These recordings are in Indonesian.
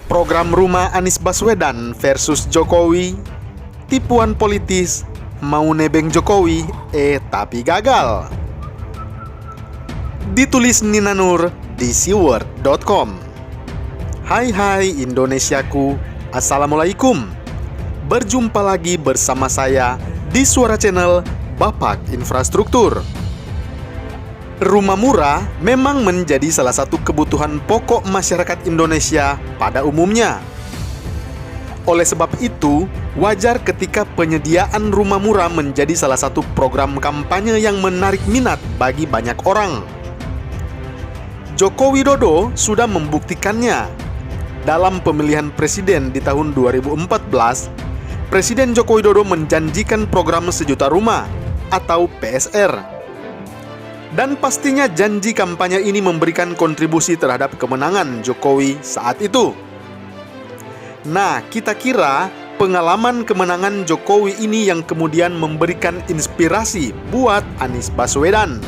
Program rumah Anies Baswedan versus Jokowi, tipuan politis, mau nebeng Jokowi, tapi gagal. Ditulis Nina Nur di siword.com. Hai Indonesiaku, Assalamualaikum. Berjumpa lagi bersama saya di Suara Channel Bapak Infrastruktur. Rumah murah memang menjadi salah satu kebutuhan pokok masyarakat Indonesia pada umumnya. Oleh sebab itu, wajar ketika penyediaan rumah murah menjadi salah satu program kampanye yang menarik minat bagi banyak orang. Joko Widodo sudah membuktikannya. Dalam pemilihan presiden di tahun 2014, Presiden Joko Widodo menjanjikan program sejuta rumah atau PSR. Dan pastinya janji kampanye ini memberikan kontribusi terhadap kemenangan Jokowi saat itu. Nah, kita kira pengalaman kemenangan Jokowi ini yang kemudian memberikan inspirasi buat Anies Baswedan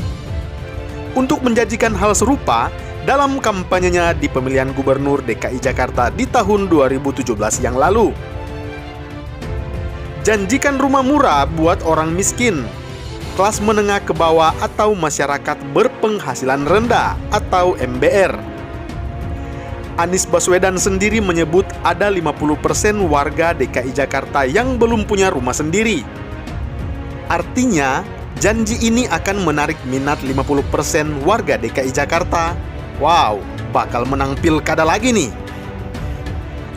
untuk menjanjikan hal serupa dalam kampanyenya di pemilihan Gubernur DKI Jakarta di tahun 2017 yang lalu. Janjikan rumah murah buat orang miskin, kelas menengah ke bawah atau masyarakat berpenghasilan rendah atau MBR. Anies Baswedan sendiri menyebut ada 50% warga DKI Jakarta yang belum punya rumah sendiri. Artinya, janji ini akan menarik minat 50% warga DKI Jakarta. Wow, bakal menang pilkada lagi nih.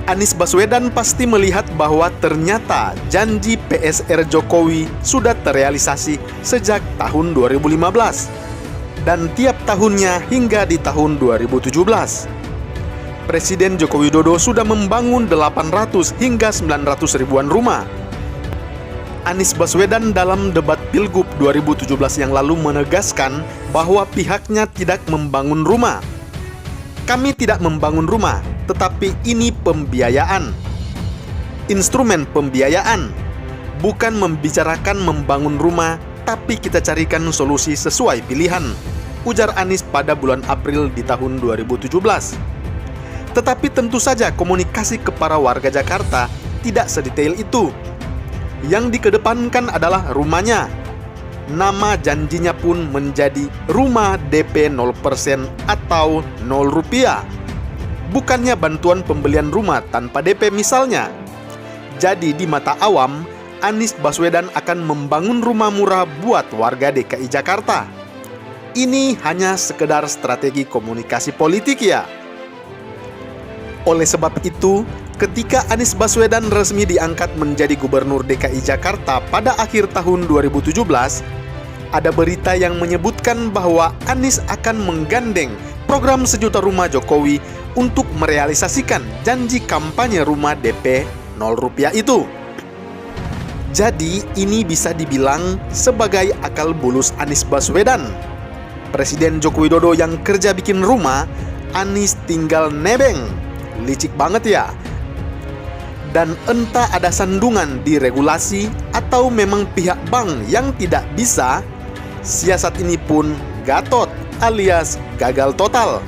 Anies Baswedan pasti melihat bahwa ternyata janji PSR Jokowi sudah terrealisasi sejak tahun 2015 dan tiap tahunnya hingga di tahun 2017. Presiden Joko Widodo sudah membangun 800 hingga 900 ribuan rumah. Anies Baswedan dalam debat Pilgub 2017 yang lalu menegaskan bahwa pihaknya tidak membangun rumah. Kami tidak membangun rumah, tetapi ini pembiayaan. Instrumen pembiayaan. Bukan membicarakan membangun rumah, tapi kita carikan solusi sesuai pilihan, ujar Anies pada bulan April di tahun 2017. Tetapi tentu saja komunikasi ke para warga Jakarta tidak sedetail itu. Yang dikedepankan adalah rumahnya. Nama janjinya pun menjadi rumah DP 0% atau 0 rupiah. Bukannya bantuan pembelian rumah tanpa DP misalnya. Jadi di mata awam, Anies Baswedan akan membangun rumah murah buat warga DKI Jakarta. Ini hanya sekedar strategi komunikasi politik ya. Oleh sebab itu, ketika Anies Baswedan resmi diangkat menjadi Gubernur DKI Jakarta pada akhir tahun 2017, ada berita yang menyebutkan bahwa Anies akan menggandeng program sejuta rumah Jokowi untuk merealisasikan janji kampanye rumah DP 0 rupiah itu. Jadi ini bisa dibilang sebagai akal bulus Anies Baswedan. Presiden Joko Widodo yang kerja bikin rumah, Anies tinggal nebeng. Licik banget ya. Dan entah ada sandungan di regulasi atau memang pihak bank yang tidak bisa, siasat ini pun gatot alias gagal total.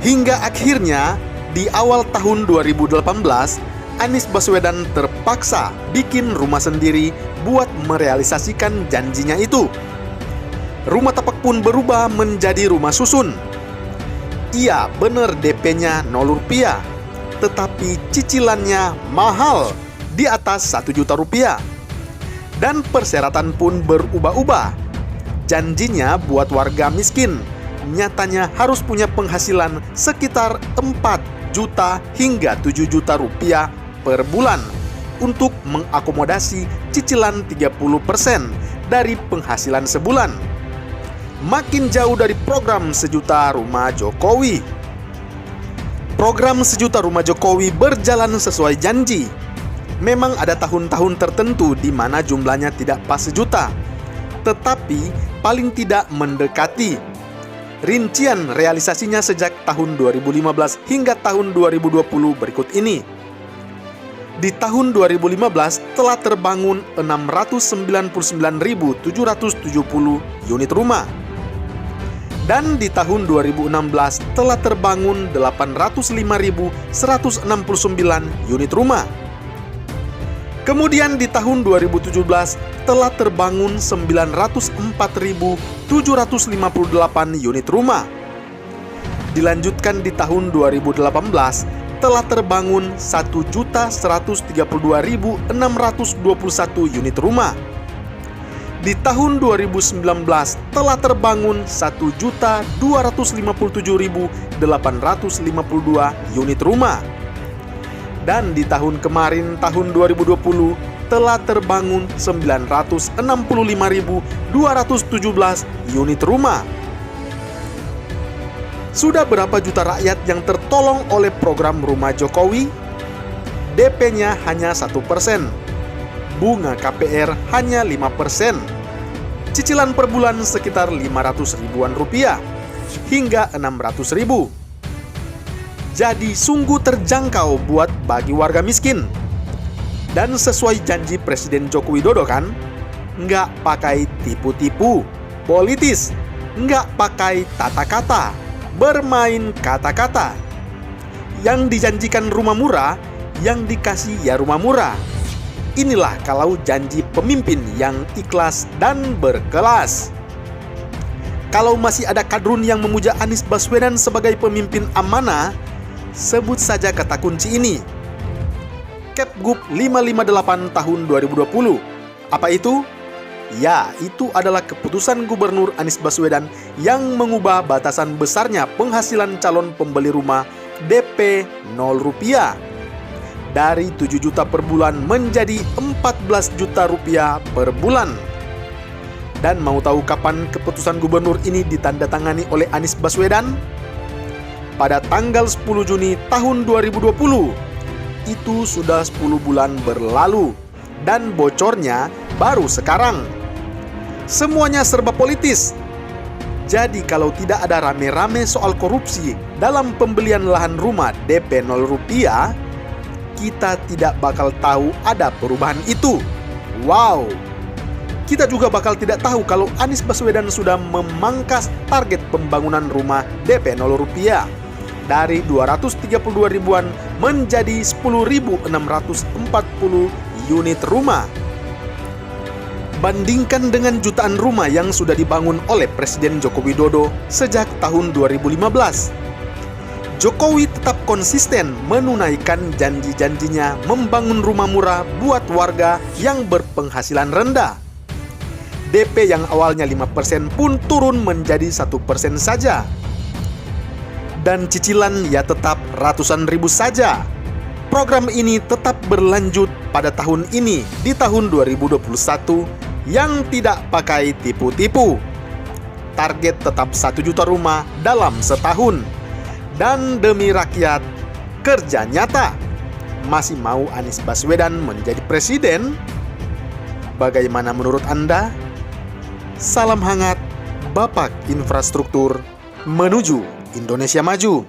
Hingga akhirnya di awal tahun 2018, Anies Baswedan terpaksa bikin rumah sendiri buat merealisasikan janjinya itu. Rumah tapak pun berubah menjadi rumah susun. Iya, bener DP-nya 0 rupiah, tetapi cicilannya mahal, di atas 1 juta rupiah. Dan persyaratan pun berubah-ubah. Janjinya buat warga miskin, nyatanya harus punya penghasilan sekitar 4 juta hingga 7 juta rupiah per bulan untuk mengakomodasi cicilan 30% dari penghasilan sebulan. Makin jauh dari program sejuta rumah Jokowi. Program sejuta rumah Jokowi berjalan sesuai janji. Memang ada tahun-tahun tertentu di mana jumlahnya tidak pas sejuta, tetapi paling tidak mendekati. Rincian realisasinya sejak tahun 2015 hingga tahun 2020 berikut ini. Di tahun 2015 telah terbangun 699.770 unit rumah. Dan di tahun 2016 telah terbangun 805.169 unit rumah. Kemudian di tahun 2017 telah terbangun 904.758 unit rumah. Dilanjutkan di tahun 2018 telah terbangun 1.132.621 unit rumah. Di tahun 2019 telah terbangun 1.257.852 unit rumah. Dan di tahun kemarin, tahun 2020, telah terbangun 965.217 unit rumah. Sudah berapa juta rakyat yang tertolong oleh program Rumah Jokowi? DP-nya hanya 1%. Bunga KPR hanya 5%. Cicilan per bulan sekitar 500 ribuan rupiah hingga 600 ribu. Jadi sungguh terjangkau buat bagi warga miskin. Dan sesuai janji Presiden Joko Widodo kan, nggak pakai tipu-tipu, politis, nggak pakai tata kata, bermain kata-kata. Yang dijanjikan rumah murah, yang dikasih ya rumah murah. Inilah kalau janji pemimpin yang ikhlas dan berkelas. Kalau masih ada kadrun yang memuja Anies Baswedan sebagai pemimpin amanah, sebut saja kata kunci ini. Kepgub 558 tahun 2020. Apa itu? Ya, itu adalah keputusan Gubernur Anies Baswedan yang mengubah batasan besarnya penghasilan calon pembeli rumah DP 0 rupiah. Dari 7 juta per bulan menjadi 14 juta rupiah per bulan. Dan mau tahu kapan keputusan gubernur ini ditandatangani oleh Anies Baswedan? Pada tanggal 10 Juni tahun 2020. Itu sudah 10 bulan berlalu dan bocornya baru sekarang. Semuanya serba politis. Jadi kalau tidak ada rame-rame soal korupsi dalam pembelian lahan rumah DP 0 rupiah, kita tidak bakal tahu ada perubahan itu. Wow. Kita juga bakal tidak tahu kalau Anies Baswedan sudah memangkas target pembangunan rumah DP 0 rupiah dari 232 ribuan menjadi 10.640 unit rumah. Bandingkan dengan jutaan rumah yang sudah dibangun oleh Presiden Joko Widodo sejak tahun 2015. Jokowi tetap konsisten menunaikan janji-janjinya membangun rumah murah buat warga yang berpenghasilan rendah. DP yang awalnya 5% pun turun menjadi 1% saja. Dan cicilan ya tetap ratusan ribu saja. Program ini tetap berlanjut pada tahun ini, di tahun 2021, yang tidak pakai tipu-tipu. Target tetap 1 juta rumah dalam setahun. Dan demi rakyat, kerja nyata. Masih mau Anies Baswedan menjadi presiden? Bagaimana menurut Anda? Salam hangat, Bapak Infrastruktur menuju Indonesia Maju.